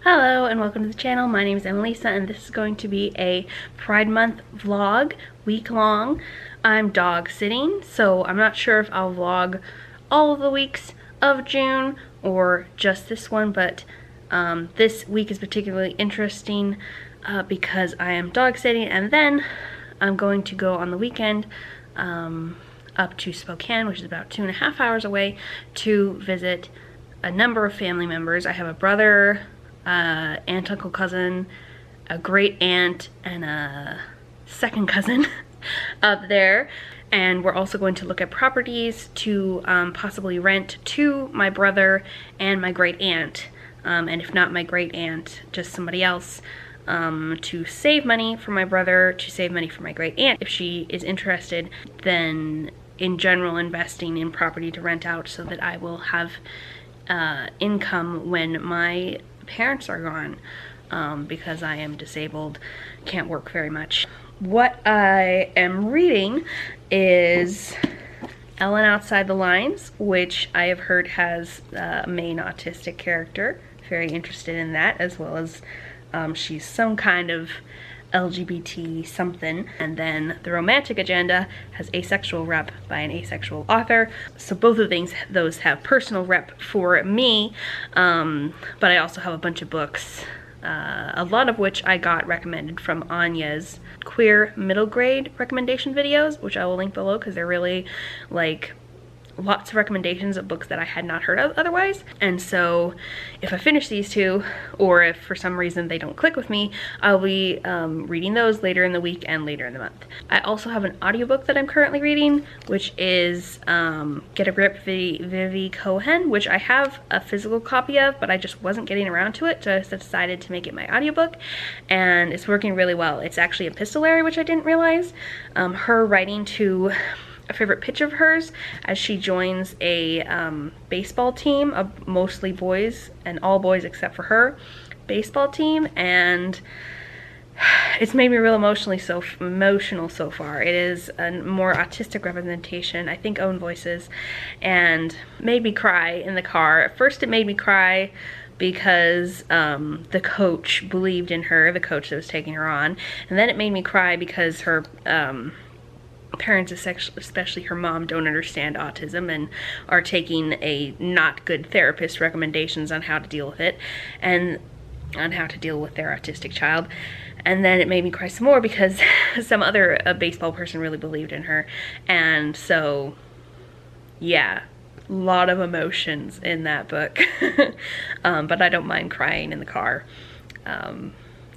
Hello and welcome to the channel. My name is Annalisa and this is going to be a Pride Month vlog, week-long. I'm dog sitting, so I'm not sure if I'll vlog all of the weeks of June or just this one, but this week is particularly interesting because I am dog sitting, and then I'm going to go on the weekend up to Spokane, which is about 2.5 hours away, to visit a number of family members. I have a brother, aunt, uncle, cousin, a great aunt, and a second cousin up there. And we're also going to look at properties to possibly rent to my brother and my great aunt. And if not my great aunt, just somebody else, to save money for my brother, to save money for my great aunt. If she is interested, then in general investing in property to rent out so that I will have income when my parents are gone, because I am disabled, can't work very much. What I am reading is Ellen Outside the Lines, which I have heard has a main autistic character. Very interested in that, as well as she's some kind of LGBT something. And then The Romantic Agenda has asexual rep by an asexual author. So both of those have personal rep for me, but I also have a bunch of books, a lot of which I got recommended from Anya's queer middle grade recommendation videos, which I will link below because they're really like lots of recommendations of books that I had not heard of otherwise. And so if I finish these two, or if for some reason they don't click with me, I'll be reading those later in the week and later in the month. I also have an audiobook that I'm currently reading, which is Get a Grip, Vivi Cohen, which I have a physical copy of, but I just wasn't getting around to it, so I just decided to make it my audiobook, and it's working really well. It's actually epistolary, which I didn't realize. Her writing to a favorite pitch of hers as she joins a baseball team of mostly boys, and all boys except for her, baseball team, and it's made me real emotional so far. It is a more autistic representation, I think own voices, and made me cry in the car. At first it made me cry because the coach believed in her, the coach that was taking her on, and then it made me cry because her parents, especially her mom, don't understand autism and are taking a not good therapist recommendations on how to deal with it and on how to deal with their autistic child. And then it made me cry some more because some other baseball person really believed in her. And so yeah, a lot of emotions in that book. But I don't mind crying in the car.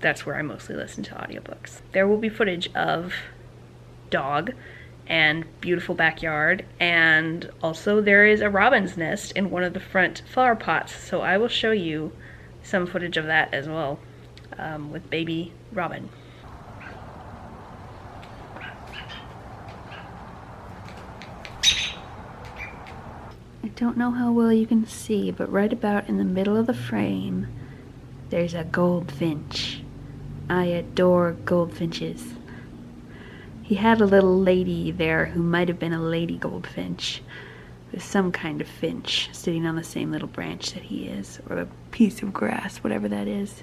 That's where I mostly listen to audiobooks. There will be footage of dog and beautiful backyard, and also there is a robin's nest in one of the front flower pots, so I will show you some footage of that as well, with baby robin. I don't know how well you can see, but right about in the middle of the frame there's a goldfinch. I adore goldfinches. He had a little lady there who might have been a lady goldfinch, with some kind of finch sitting on the same little branch that he is, or a piece of grass, whatever that is.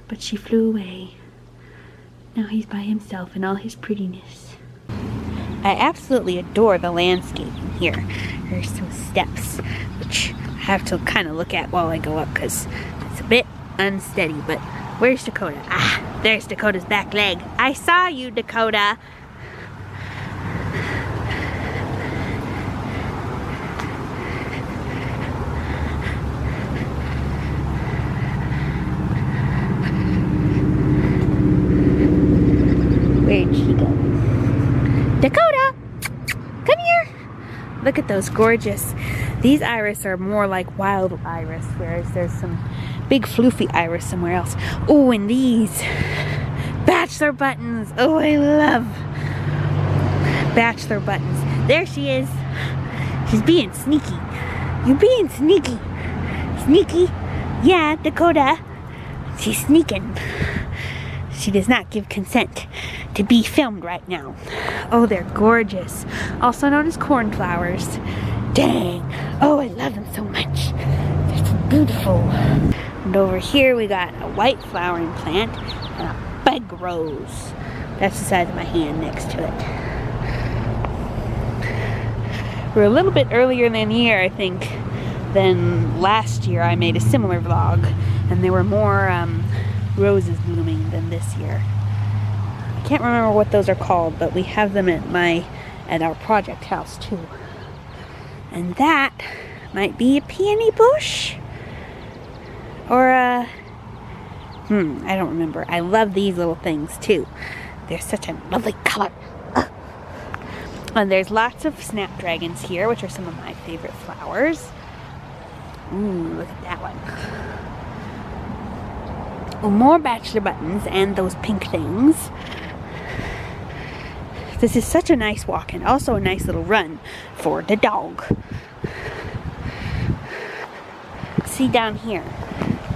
But she flew away. Now he's by himself in all his prettiness. I absolutely adore the landscaping here. There's some steps, which I have to kind of look at while I go up because it's a bit unsteady, but where's Dakota? Ah, there's Dakota's back leg. I saw you, Dakota. Where'd she go? Dakota! Come here! Look at those gorgeous. These iris are more like wild iris, whereas there's some big floofy iris somewhere else. Oh, and these bachelor buttons. Oh, I love bachelor buttons. There she is. She's being sneaky. You're being sneaky. Sneaky? Yeah, Dakota. She's sneaking. She does not give consent to be filmed right now. Oh, they're gorgeous. Also known as cornflowers. Dang. Oh, I love them so much. They're so beautiful. And over here we got a white flowering plant and a big rose. That's the size of my hand next to it. We're a little bit earlier than the year, I think, than last year. I made a similar vlog, and there were more roses blooming than this year. I can't remember what those are called, but we have them at our project house too. And that might be a peony bush, or a I don't remember. I love these little things too. They're such a lovely color. And there's lots of snapdragons here, which are some of my favorite flowers. Ooh, look at that one. Oh, more bachelor buttons and those pink things. This is such a nice walk and also a nice little run for the dog. See down here,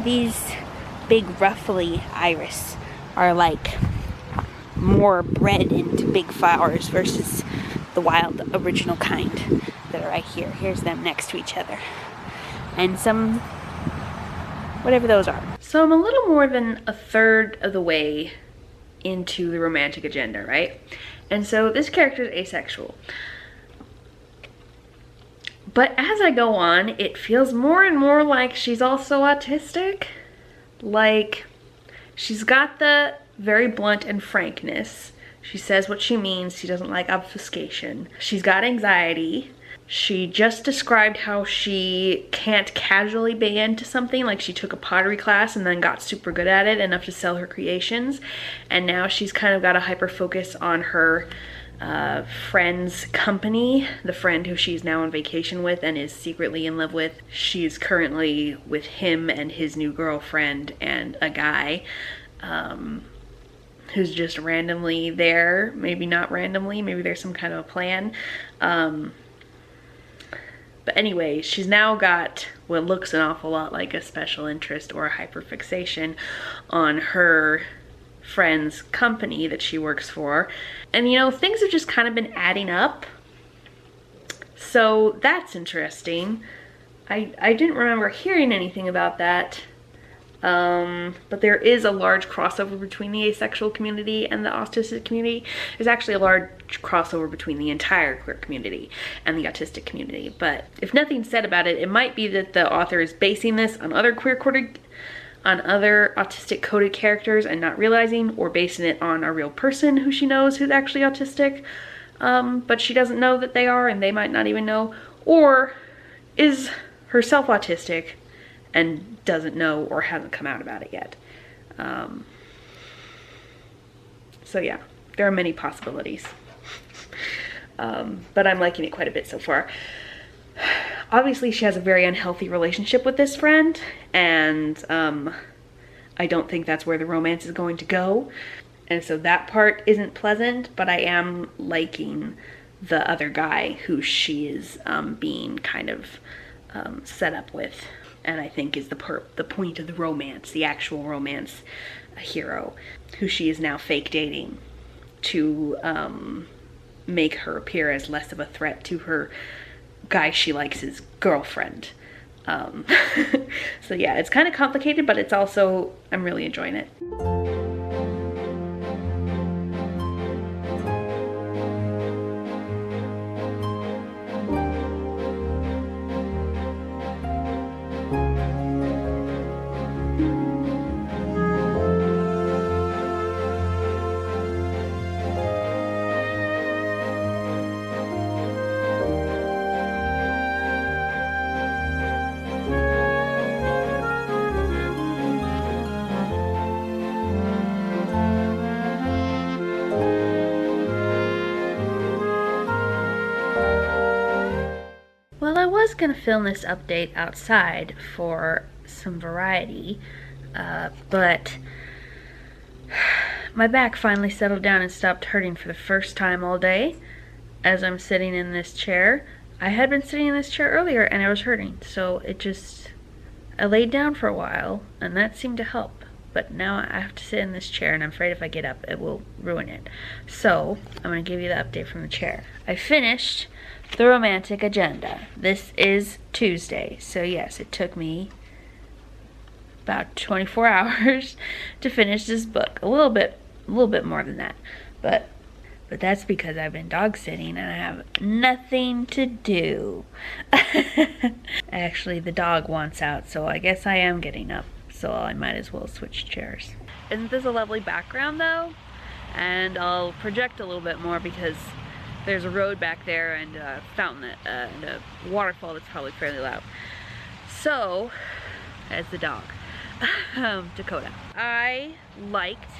these big ruffly iris are like more bred into big flowers versus the wild original kind that are right here. Here's them next to each other. And some, whatever those are. So I'm a little more than a third of the way into the romantic agenda, right? And so this character is asexual. But as I go on, it feels more and more like she's also autistic. Like, she's got the very blunt and frankness. She says what she means. She doesn't like obfuscation. She's got anxiety. She just described how she can't casually be into something, like she took a pottery class and then got super good at it, enough to sell her creations. And now she's kind of got a hyper focus on her friend's company, the friend who she's now on vacation with and is secretly in love with. She's currently with him and his new girlfriend and a guy who's just randomly there. Maybe not randomly, maybe there's some kind of a plan. But anyway, she's now got what looks an awful lot like a special interest or a hyperfixation on her friend's company that she works for. And you know, things have just kind of been adding up. So that's interesting. I didn't remember hearing anything about that. But there is a large crossover between the asexual community and the autistic community. There's actually a large crossover between the entire queer community and the autistic community. But if nothing's said about it, it might be that the author is basing this on other other autistic coded characters and not realizing, or basing it on a real person who she knows who's actually autistic, but she doesn't know that they are and they might not even know, or is herself autistic and doesn't know or hasn't come out about it yet. So yeah, there are many possibilities. But I'm liking it quite a bit so far. Obviously she has a very unhealthy relationship with this friend, and I don't think that's where the romance is going to go. And so that part isn't pleasant, but I am liking the other guy who she is being kind of set up with, and I think is the point of the romance, the actual romance hero, who she is now fake dating to make her appear as less of a threat to her guy she likes' his girlfriend. So yeah, it's kind of complicated, but it's also, I'm really enjoying it. Well, I was gonna film this update outside for some variety, but my back finally settled down and stopped hurting for the first time all day as I'm sitting in this chair. I had been sitting in this chair earlier and I was hurting, so I laid down for a while and that seemed to help. But now I have to sit in this chair and I'm afraid if I get up it will ruin it. So I'm gonna give you the update from the chair. I finished the romantic agenda. This is Tuesday, so yes, it took me about 24 hours to finish this book. A little bit more than that, but that's because I've been dog sitting and I have nothing to do. Actually, the dog wants out, so I guess I am getting up, so I might as well switch chairs. Isn't this a lovely background though? And I'll project a little bit more because there's a road back there and a fountain and a waterfall that's probably fairly loud. So, as the dog, Dakota. I liked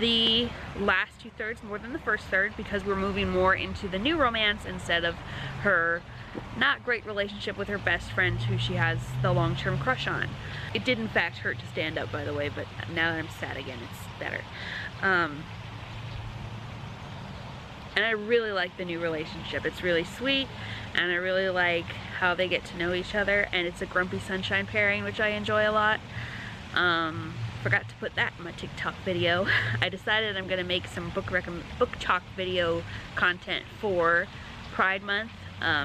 the last 2/3 more than the first third because we're moving more into the new romance instead of her not great relationship with her best friend who she has the long-term crush on. It did in fact hurt to stand up, by the way, but now that I'm sad again, it's better. And I really like the new relationship. It's really sweet, and I really like how they get to know each other, and it's a grumpy sunshine pairing, which I enjoy a lot. Forgot to put that in my TikTok video. I decided I'm gonna make some book talk video content for Pride Month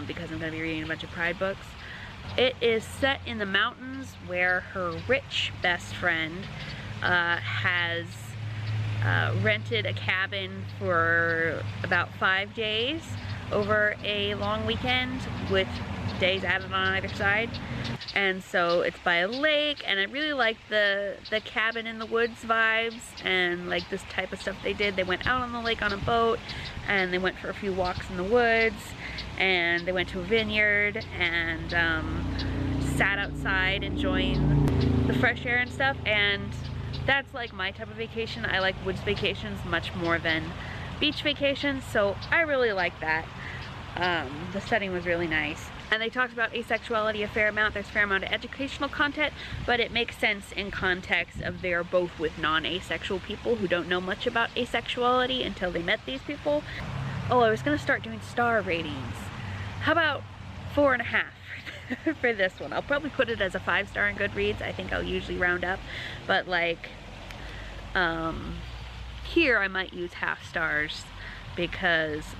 because I'm gonna be reading a bunch of Pride books. It is set in the mountains where her rich best friend has rented a cabin for about 5 days over a long weekend with days added on either side. And so it's by a lake, and I really like the cabin in the woods vibes and like this type of stuff they did. They went out on the lake on a boat, and they went for a few walks in the woods, and they went to a vineyard and sat outside enjoying the fresh air and stuff. And that's like my type of vacation. I like woods vacations much more than beach vacations, so I really like that. The setting was really nice. And they talked about asexuality a fair amount. There's a fair amount of educational content, but it makes sense in context of they're both with non-asexual people who don't know much about asexuality until they met these people. Oh, I was gonna start doing star ratings. How about 4.5 for this one? I'll probably put it as a 5-star in Goodreads. I think I'll usually round up, but like here I might use half stars because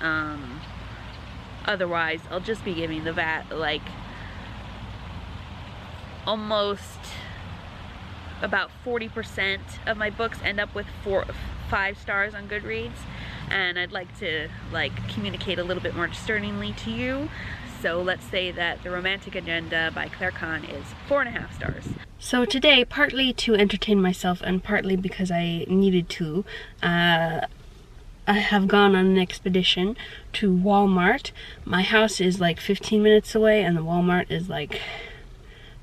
otherwise I'll just be giving the like almost about 40% of my books end up with 5 stars on Goodreads, and I'd like to like communicate a little bit more discerningly to you. So let's say that The Romantic Agenda by Claire Kahn is 4.5 stars. So today, partly to entertain myself and partly because I needed to, I have gone on an expedition to Walmart. My house is like 15 minutes away, and the Walmart is like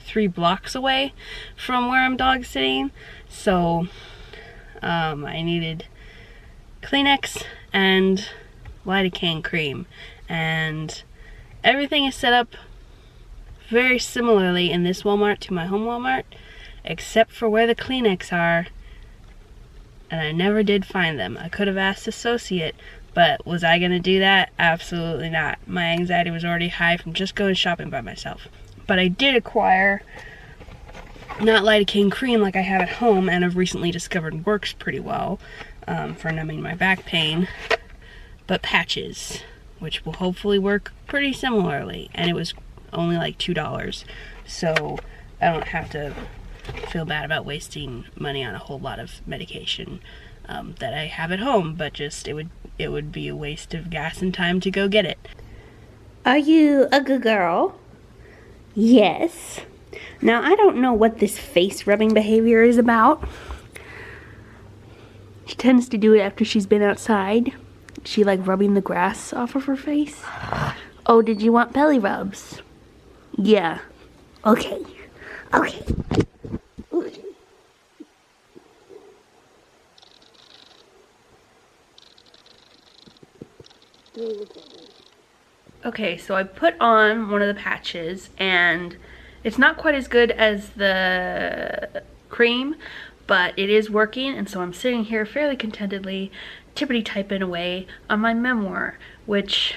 3 blocks away from where I'm dog sitting. So I needed Kleenex and lidocaine cream, and everything is set up very similarly in this Walmart to my home Walmart, except for where the Kleenex are, and I never did find them. I could have asked Associate, but was I gonna do that? Absolutely not. My anxiety was already high from just going shopping by myself. But I did acquire not lidocaine cream like I have at home, and I've recently discovered works pretty well for numbing my back pain, but patches, which will hopefully work pretty similarly, and it was only like $2, so I don't have to feel bad about wasting money on a whole lot of medication that I have at home, but just it would be a waste of gas and time to go get it. Are you a good girl? Yes. Now, I don't know what this face rubbing behavior is about. She tends to do it after she's been outside. She like rubbing the grass off of her face. Oh, did you want belly rubs? Yeah. Okay. Okay. Okay, so I put on one of the patches, and it's not quite as good as the cream, but it is working, and so I'm sitting here fairly contentedly tippity-typing away on my memoir, which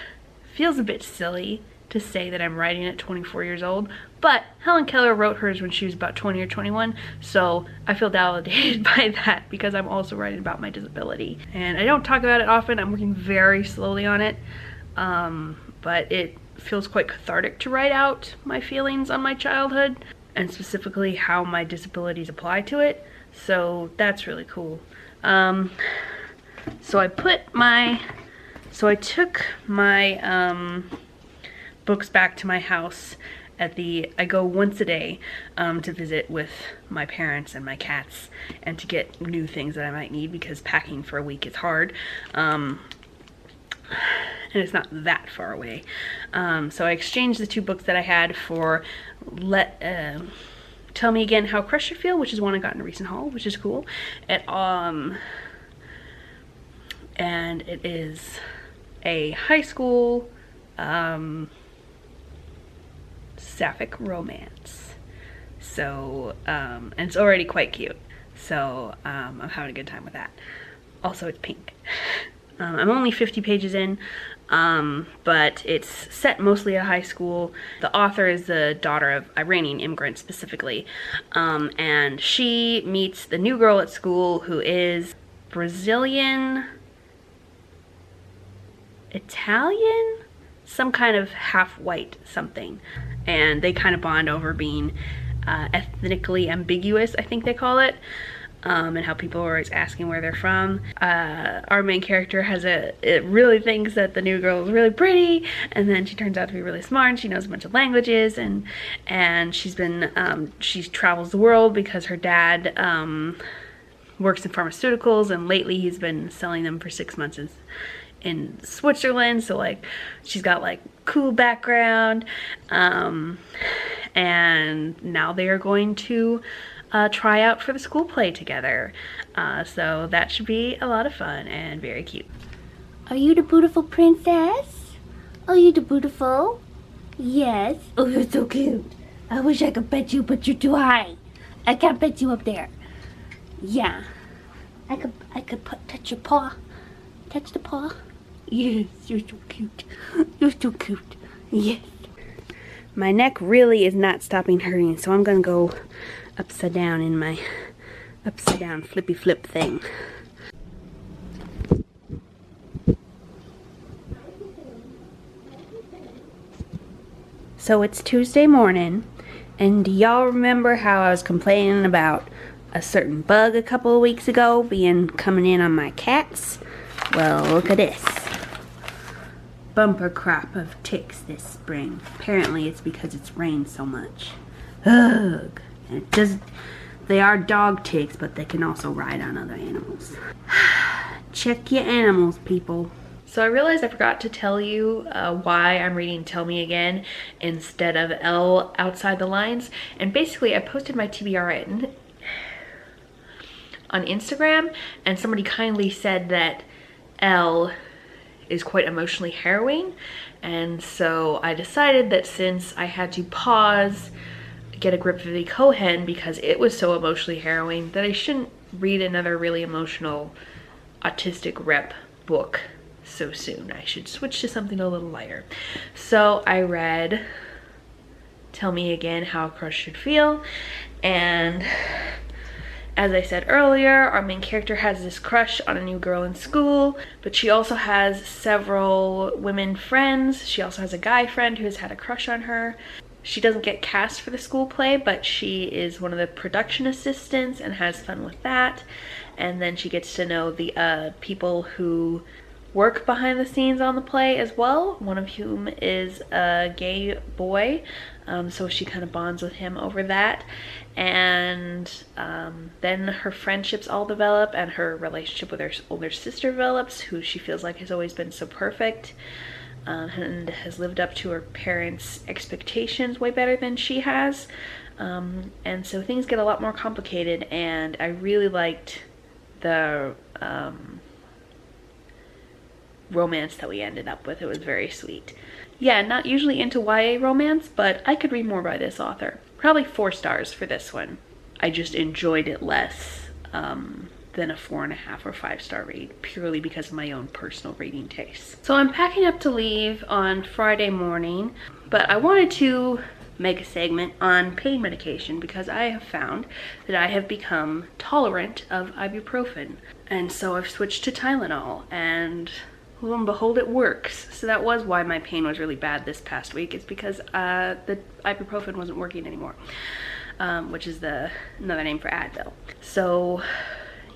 feels a bit silly to say that I'm writing at 24 years old, but Helen Keller wrote hers when she was about 20 or 21, so I feel validated by that because I'm also writing about my disability. And I don't talk about it often. I'm working very slowly on it, but it feels quite cathartic to write out my feelings on my childhood. and specifically how my disabilities apply to it. So that's really cool. So I took my books back to my house I go once a day to visit with my parents and my cats and to get new things that I might need, because packing for a week is hard. And it's not that far away. So I exchanged the 2 books that I had for Tell Me Again How Crush Should Feel, which is one I got in a recent haul, which is cool. And it is a high school sapphic romance. So, and it's already quite cute. So, I'm having a good time with that. Also, it's pink. I'm only 50 pages in, but it's set mostly at high school. The author is the daughter of Iranian immigrants specifically, and she meets the new girl at school who is Brazilian, Italian, some kind of half-white something, and they kind of bond over being ethnically ambiguous, I think they call it. And how people are always asking where they're from. Our main character it really thinks that the new girl is really pretty, and then she turns out to be really smart, and she knows a bunch of languages, and she travels the world because her dad works in pharmaceuticals, and lately he's been selling them for 6 months in Switzerland, so like she's got like cool background, and now they are going to try out for the school play together. So that should be a lot of fun and very cute. Are you the beautiful princess? Are you the beautiful? Yes. Oh, you're so cute. I wish I could pet you, but you're too high. I can't pet you up there. Yeah. I could touch your paw. Touch the paw. Yes, you're so cute. You're so cute. Yes. My neck really is not stopping hurting, so I'm gonna go upside down in my upside down flippy flip thing. So it's Tuesday morning, and do y'all remember how I was complaining about a certain bug a couple of weeks ago coming in on my cats? Well, look at this. Bumper crop of ticks this spring. Apparently it's because it's rained so much. Ugh. They are dog ticks, but they can also ride on other animals. Check your animals, people. So I realized I forgot to tell you why I'm reading Tell Me Again instead of L Outside the Lines. And basically I posted my TBR on Instagram, and somebody kindly said that L is quite emotionally harrowing. And so I decided that since I had to pause Get a Grip of the Cohen because it was so emotionally harrowing, that I shouldn't read another really emotional autistic rep book so soon. I should switch to something a little lighter. So I read Tell Me Again How a Crush Should Feel, and as I said earlier, our main character has this crush on a new girl in school, but she also has several women friends. She also has a guy friend who has had a crush on her. She doesn't get cast for the school play, but she is one of the production assistants and has fun with that. And then she gets to know the people who work behind the scenes on the play as well, one of whom is a gay boy. So she kind of bonds with him over that. And then her friendships all develop, and her relationship with her older sister develops, who she feels like has always been so perfect. And has lived up to her parents' expectations way better than she has. And so things get a lot more complicated, and I really liked the romance that we ended up with. It was very sweet. Yeah, not usually into YA romance, but I could read more by this author. Probably 4 stars for this one. I just enjoyed it less than a 4.5 or 5-star read, purely because of my own personal reading taste. So I'm packing up to leave on Friday morning, but I wanted to make a segment on pain medication because I have found that I have become tolerant of ibuprofen. And so I've switched to Tylenol, and lo and behold, it works. So that was why my pain was really bad this past week. It's because the ibuprofen wasn't working anymore. which is another name for Advil. So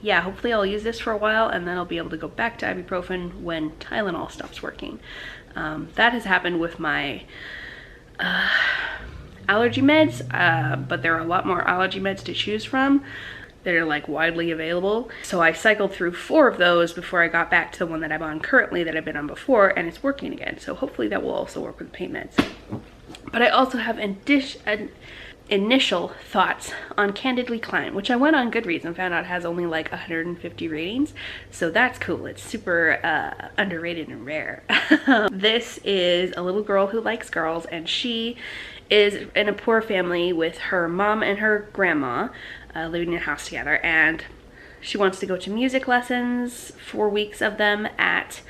yeah, hopefully I'll use this for a while, and then I'll be able to go back to ibuprofen when Tylenol stops working. That has happened with my allergy meds, but there are a lot more allergy meds to choose from that are like widely available. So I cycled through 4 of those before I got back to the one that I'm on currently that I've been on before, and it's working again. So hopefully that will also work with pain meds. But I also have initial thoughts on Candidly Klein, which I went on Goodreads and found out has only like 150 ratings. So that's cool. It's super underrated and rare. This is a little girl who likes girls, and she is in a poor family with her mom and her grandma living in a house together, and she wants to go to music lessons, 4 weeks of them at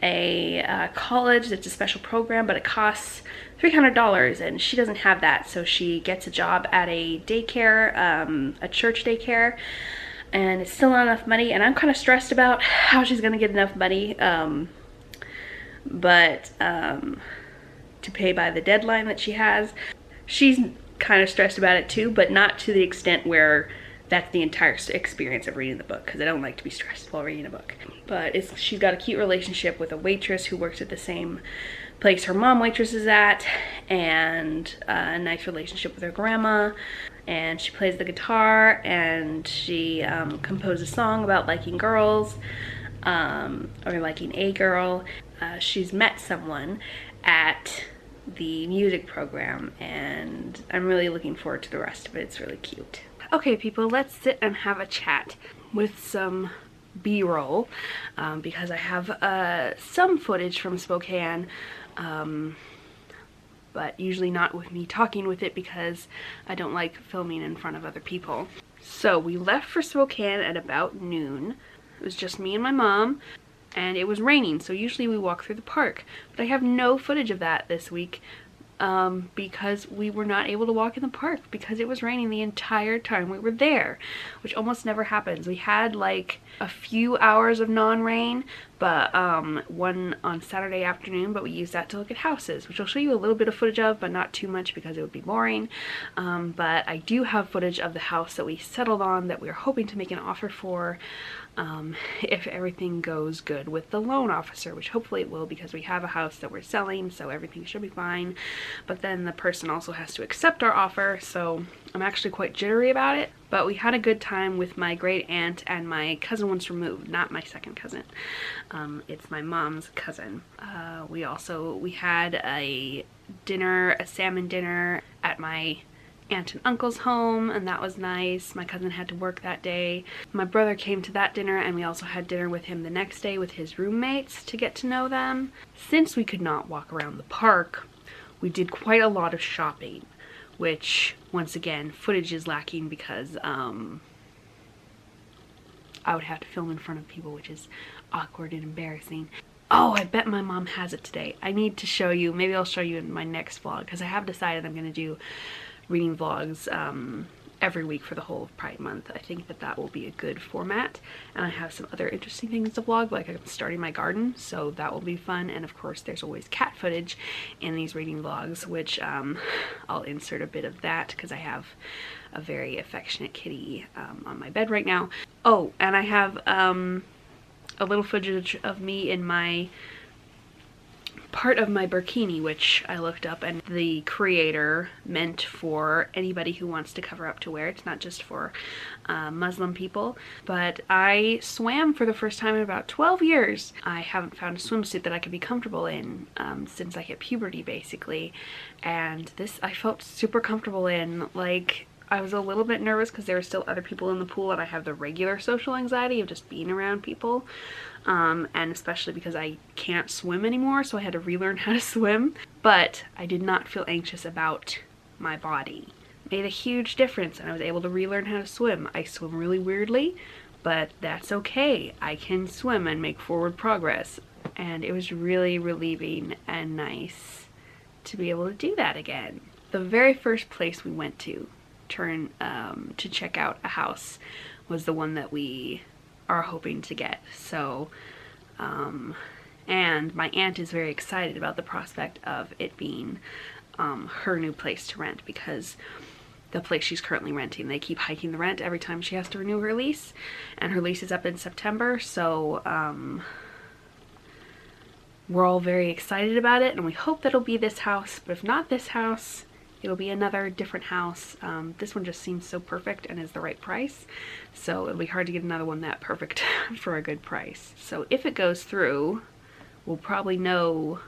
a college that's a special program, but it costs $300, and she doesn't have that. So she gets a job at a daycare, a church daycare, and it's still not enough money, and I'm kind of stressed about how she's gonna get enough money, but to pay by the deadline that she has. She's kind of stressed about it too, but not to the extent where that's the entire experience of reading the book, because I don't like to be stressed while reading a book. But she's got a cute relationship with a waitress who works at the same place her mom waitresses at, and a nice relationship with her grandma, and she plays the guitar, and she composed a song about liking girls, or liking a girl. She's met someone at the music program, and I'm really looking forward to the rest of it. It's really cute. Okay people, let's sit and have a chat with some B-roll, because I have some footage from Spokane, but usually not with me talking with it, because I don't like filming in front of other people. So we left for Spokane at about noon. It was just me and my mom, and it was raining, so usually we walk through the park, but I have no footage of that this week, because we were not able to walk in the park because it was raining the entire time we were there, which almost never happens. We had like a few hours of non-rain, but one on Saturday afternoon, but we used that to look at houses, which I'll show you a little bit of footage of, but not too much because it would be boring. But I do have footage of the house that we settled on that we're hoping to make an offer for, if everything goes good with the loan officer, which hopefully it will, because we have a house that we're selling, so everything should be fine. But then the person also has to accept our offer, so I'm actually quite jittery about it. But we had a good time with my great aunt and my cousin once removed, not my second cousin. It's my mom's cousin. We had a salmon dinner at my aunt and uncle's home, and that was nice. My cousin had to work that day. My brother came to that dinner, and we also had dinner with him the next day with his roommates to get to know them. Since we could not walk around the park, we did quite a lot of shopping, which once again footage is lacking because I would have to film in front of people, which is awkward and embarrassing. Oh, I bet my mom has it today. I need to show you. Maybe I'll show you in my next vlog, because I have decided I'm going to do reading vlogs every week for the whole of Pride Month. I think that will be a good format, and I have some other interesting things to vlog, like I'm starting my garden, so that will be fun. And of course there's always cat footage in these reading vlogs, which I'll insert a bit of that because I have a very affectionate kitty on my bed right now. Oh, and I have a little footage of me in my part of my burkini, which I looked up, and the creator meant for anybody who wants to cover up to wear. It's not just for Muslim people. But I swam for the first time in about 12 years. I haven't found a swimsuit that I could be comfortable in since I hit puberty, basically, and this I felt super comfortable in. Like, I was a little bit nervous because there were still other people in the pool, and I have the regular social anxiety of just being around people. And especially because I can't swim anymore, so I had to relearn how to swim. But I did not feel anxious about my body. It made a huge difference, and I was able to relearn how to swim. I swim really weirdly, but that's okay. I can swim and make forward progress. And it was really relieving and nice to be able to do that again. The very first place we went to check out a house was the one that we are hoping to get. So and my aunt is very excited about the prospect of it being her new place to rent, because the place she's currently renting. They keep hiking the rent every time she has to renew her lease, and her lease is up in September, so we're all very excited about it, and we hope that it'll be this house, but if not this house, it'll be another different house. This one just seems so perfect and is the right price, so it'll be hard to get another one that perfect for a good price. So if it goes through, we'll probably know,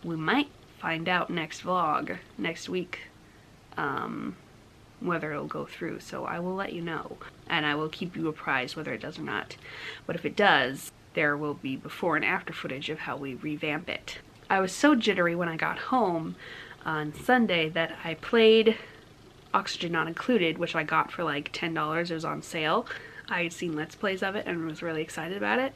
we might find out next vlog, next week, whether it'll go through. So I will let you know, and I will keep you apprised whether it does or not. But if it does, there will be before and after footage of how we revamp it. I was so jittery when I got home on Sunday that I played Oxygen Not Included, which I got for like $10. It was on sale. I had seen Let's Plays of it and was really excited about it.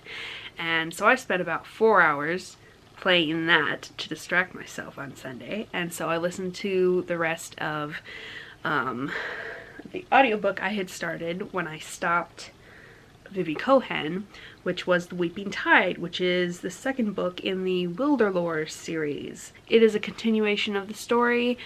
And so I spent about 4 hours playing that to distract myself on Sunday. And so I listened to the rest of the audiobook I had started when I stopped Vivi Cohen, which was The Weeping Tide, which is the second book in the Wilderlore series. It is a continuation of the story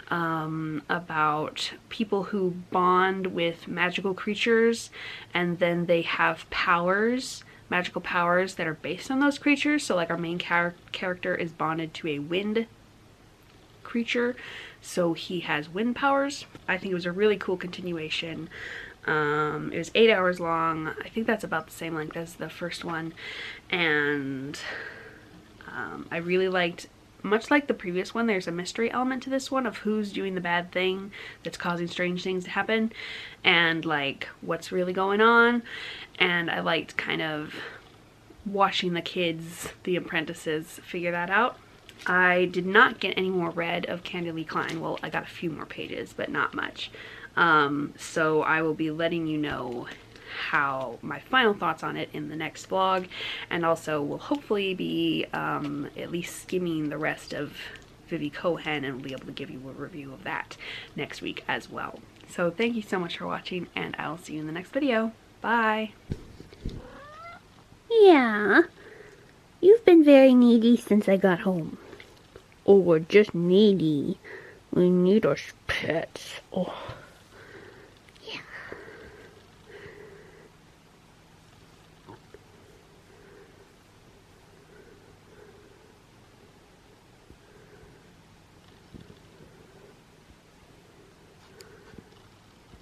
about people who bond with magical creatures, and then they have powers, magical powers that are based on those creatures. So like our main character is bonded to a wind creature, so he has wind powers. I think it was a really cool continuation. It was 8 hours long. I think that's about the same length as the first one, and I really liked, much like the previous one, there's a mystery element to this one of who's doing the bad thing that's causing strange things to happen, and like what's really going on. And I liked kind of watching the kids, the apprentices, figure that out. I did not get any more read of Candy Lee Klein. Well, I got a few more pages, but not much. So I will be letting you know how my final thoughts on it in the next vlog, and also will hopefully be at least skimming the rest of Vivi Cohen, and will be able to give you a review of that next week as well. So thank you so much for watching, and I'll see you in the next video. Bye! Yeah, you've been very needy since I got home. Oh, we're just needy. We need us pets. Oh.